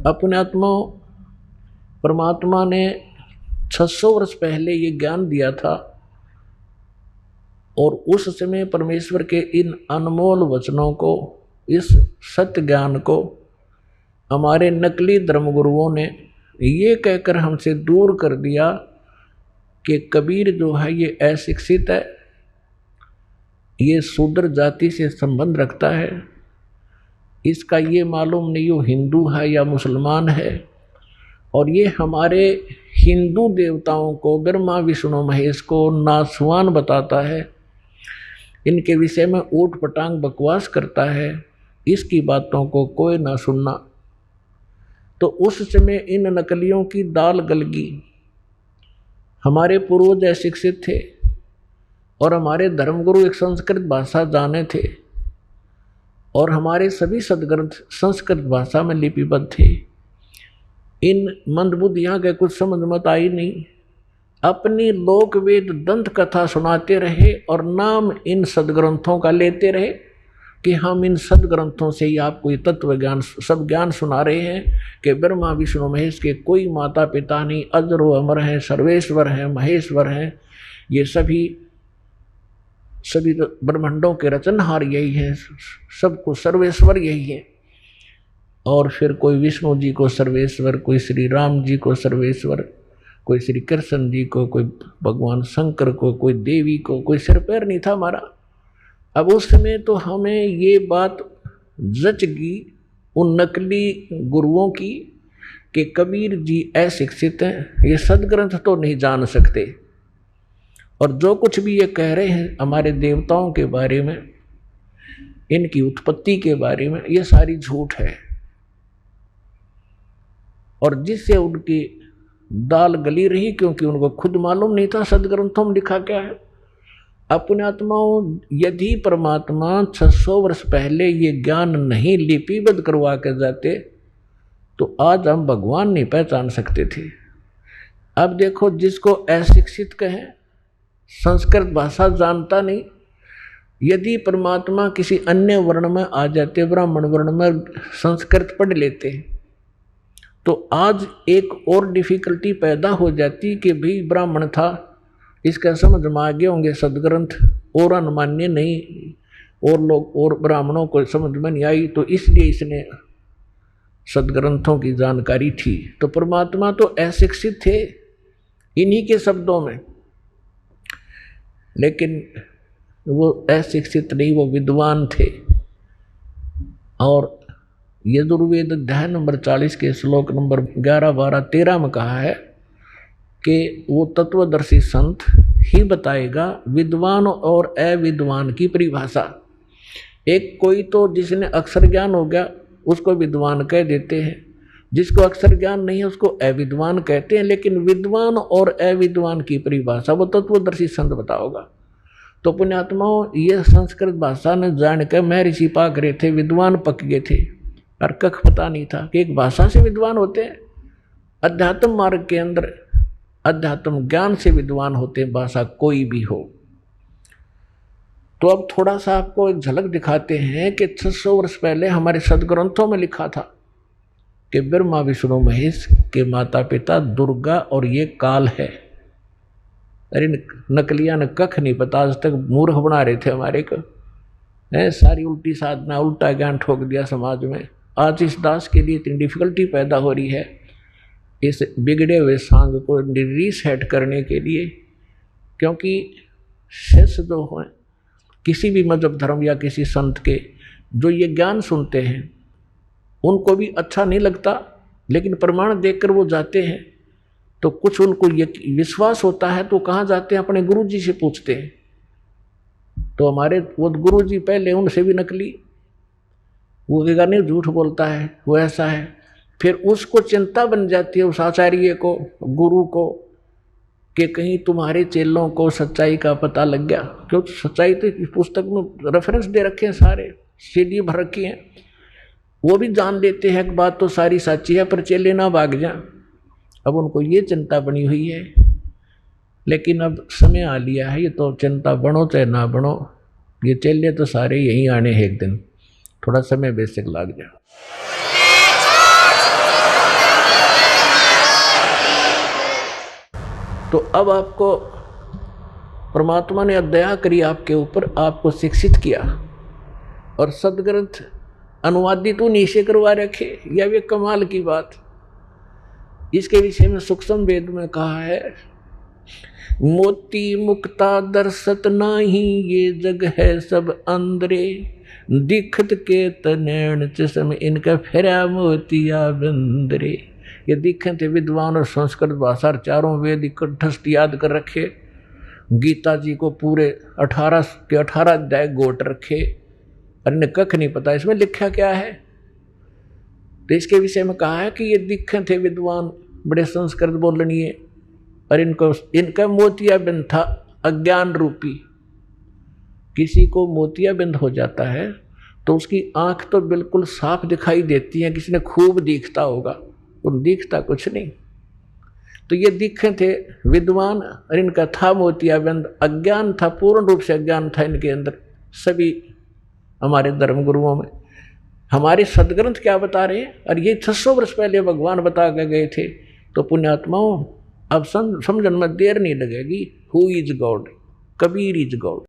अपने आत्मा परमात्मा ने 600 वर्ष पहले ये ज्ञान दिया था और उस समय परमेश्वर के इन अनमोल वचनों को, इस सत्य ज्ञान को हमारे नकली धर्मगुरुओं ने ये कहकर हमसे दूर कर दिया कि कबीर जो है ये अशिक्षित है, ये शूद्र जाति से संबंध रखता है, इसका ये मालूम नहीं वो हिंदू है या मुसलमान है, और ये हमारे हिंदू देवताओं को, ब्रह्मा विष्णु महेश को नासवान बताता है, इनके विषय में ऊट पटांग बकवास करता है, इसकी बातों को कोई ना सुनना। तो उस समय इन नकलियों की दाल गलगी। हमारे पूर्वज अशिक्षित थे और हमारे धर्मगुरु एक संस्कृत भाषा जाने थे और हमारे सभी सदग्रंथ संस्कृत भाषा में लिपिबद्ध थे। इन मंदबुद्धियाँ के कुछ समझ मत आई नहीं, अपनी लोक वेद दंत कथा सुनाते रहे और नाम इन सदग्रंथों का लेते रहे कि हम इन सदग्रंथों से ही आपको ये तत्व ज्ञान, सब ज्ञान सुना रहे हैं कि ब्रह्मा विष्णु महेश के कोई माता पिता नहीं, अजर व अमर हैं, सर्वेश्वर हैं, महेश्वर हैं, ये सभी ब्रह्मांडों के रचनहार यही हैं, सबको सर्वेश्वर यही है। और फिर कोई विष्णु जी को सर्वेश्वर, कोई श्री राम जी को सर्वेश्वर, कोई श्री कृष्ण जी को, कोई भगवान शंकर को, कोई देवी को, कोई सिर पैर नहीं था हमारा। अब उस समय तो हमें ये बात जच गई उन नकली गुरुओं की कि कबीर जी अशिक्षित हैं, ये सदग्रंथ तो नहीं जान सकते, और जो कुछ भी ये कह रहे हैं हमारे देवताओं के बारे में, इनकी उत्पत्ति के बारे में, ये सारी झूठ है। और जिससे उनकी दाल गली रही, क्योंकि उनको खुद मालूम नहीं था सदग्रंथों में लिखा क्या है। अपने आत्माओं, यदि परमात्मा 600 वर्ष पहले ये ज्ञान नहीं लिपिबद्ध करवा के जाते तो आज हम भगवान नहीं पहचान सकते थे। अब देखो, जिसको अशिक्षित कहें, संस्कृत भाषा जानता नहीं, यदि परमात्मा किसी अन्य वर्ण में आ जाते, ब्राह्मण वर्ण में संस्कृत पढ़ लेते, तो आज एक और डिफिकल्टी पैदा हो जाती कि भाई ब्राह्मण था, इसका समझ में आ गए होंगे सदग्रंथ, और अनमान्य नहीं, और लोग और ब्राह्मणों को समझ में नहीं आई, तो इसलिए इसने सदग्रंथों की जानकारी थी। तो परमात्मा तो अशिक्षित थे इन्हीं के शब्दों में, लेकिन वो अशिक्षित नहीं, वो विद्वान थे। और यजुर्वेद अध्याय नंबर 40 के श्लोक नंबर 11, 12, 13 में कहा है कि वो तत्वदर्शी संत ही बताएगा विद्वान और अविद्वान की परिभाषा। एक कोई तो जिसने अक्षर ज्ञान हो गया उसको विद्वान कह देते हैं, जिसको अक्षर ज्ञान नहीं है उसको अविद्वान कहते हैं, लेकिन विद्वान और अविद्वान की परिभाषा वो तत्वदर्शी संत बताओगा। तो पुण्यात्माओं, ये संस्कृत भाषा ने जान कर महर्षि पाक रहे थे, विद्वान पक गए थे, और कख पता नहीं था कि एक भाषा से विद्वान होते हैं। अध्यात्म मार्ग के अंदर अध्यात्म ज्ञान से विद्वान होते हैं, भाषा कोई भी हो। तो अब थोड़ा सा आपको एक झलक दिखाते हैं कि 600 वर्ष पहले हमारे सदग्रंथों में लिखा था कि ब्रह्मा विष्णु महेश के माता पिता दुर्गा और ये काल है। अरे नकलिया ने कख नहीं पता, आज तक मूर्ख बना रहे थे हमारे को, है सारी उल्टी साधना, उल्टा ज्ञान ठोक दिया समाज में। आज इस दास के लिए इतनी डिफिकल्टी पैदा हो रही है इस बिगड़े हुए सांग को रीसेट करने के लिए, क्योंकि शिष्य जो हैं किसी भी मजहब धर्म या किसी संत के, जो ये ज्ञान सुनते हैं उनको भी अच्छा नहीं लगता, लेकिन प्रमाण देखकर वो जाते हैं, तो कुछ उनको ये विश्वास होता है तो कहाँ जाते हैं, अपने गुरु जी से पूछते हैं। तो हमारे वो गुरु जी पहले उनसे भी नकली, वो कहेगा नहीं झूठ बोलता है, वो ऐसा है। फिर उसको चिंता बन जाती है उस आचार्य को, गुरु को, कि कहीं तुम्हारे चेलों को सच्चाई का पता लग गया। क्योंकि सच्चाई तो पुस्तक में रेफरेंस दे रखे हैं, सारे सीडी भर रखी हैं, वो भी जान लेते हैं कि बात तो सारी सच्ची है, पर चेले ना भाग जाएं। अब उनको ये चिंता बनी हुई है, लेकिन अब समय आ लिया है, ये तो चिंता बनो चाहे ना बनो, ये चेले तो सारे यहीं आने हैं एक दिन, थोड़ा समय बेशक लग जाए। तो अब आपको परमात्मा ने दया करी आपके ऊपर, आपको शिक्षित किया और सदग्रंथ अनुवादित उन्हीं से करवा रखे। यह भी कमाल की बात। इसके विषय में सूक्ष्म वेद में कहा है, मोती मुक्ता दर्शत नाही, ये जग है सब अंदरे, दिखत के तनैण चश्म इनका फेरा मोतिया बंदरे। ये दिखे थे विद्वान और संस्कृत भाषा चारों वेद कंठस्थ याद कर रखे, गीता जी को पूरे 18 के 18 अध्याय गोट रखे, और इन्हें कख नहीं पता इसमें लिखा क्या है। तो इसके विषय में कहा है कि ये दिखे थे विद्वान, बड़े संस्कृत बोलनीय, और इनका मोतियाबिंद था अज्ञान रूपी। किसी को मोतियाबिंद हो जाता है तो उसकी आंख तो बिल्कुल साफ दिखाई देती है, किसी ने खूब दिखता होगा, तो दिखता कुछ नहीं। तो ये दिखे थे विद्वान और इनका था मोतियाबिंद, अज्ञान था, पूर्ण रूप से अज्ञान था इनके अंदर। सभी हमारे धर्म गुरुओं में हमारे सदग्रंथ क्या बता रहे हैं, और ये 600 वर्ष पहले भगवान बता के गए थे। तो पुण्यात्माओं अब समझने में देर नहीं लगेगी। Who is God? Kabir is God.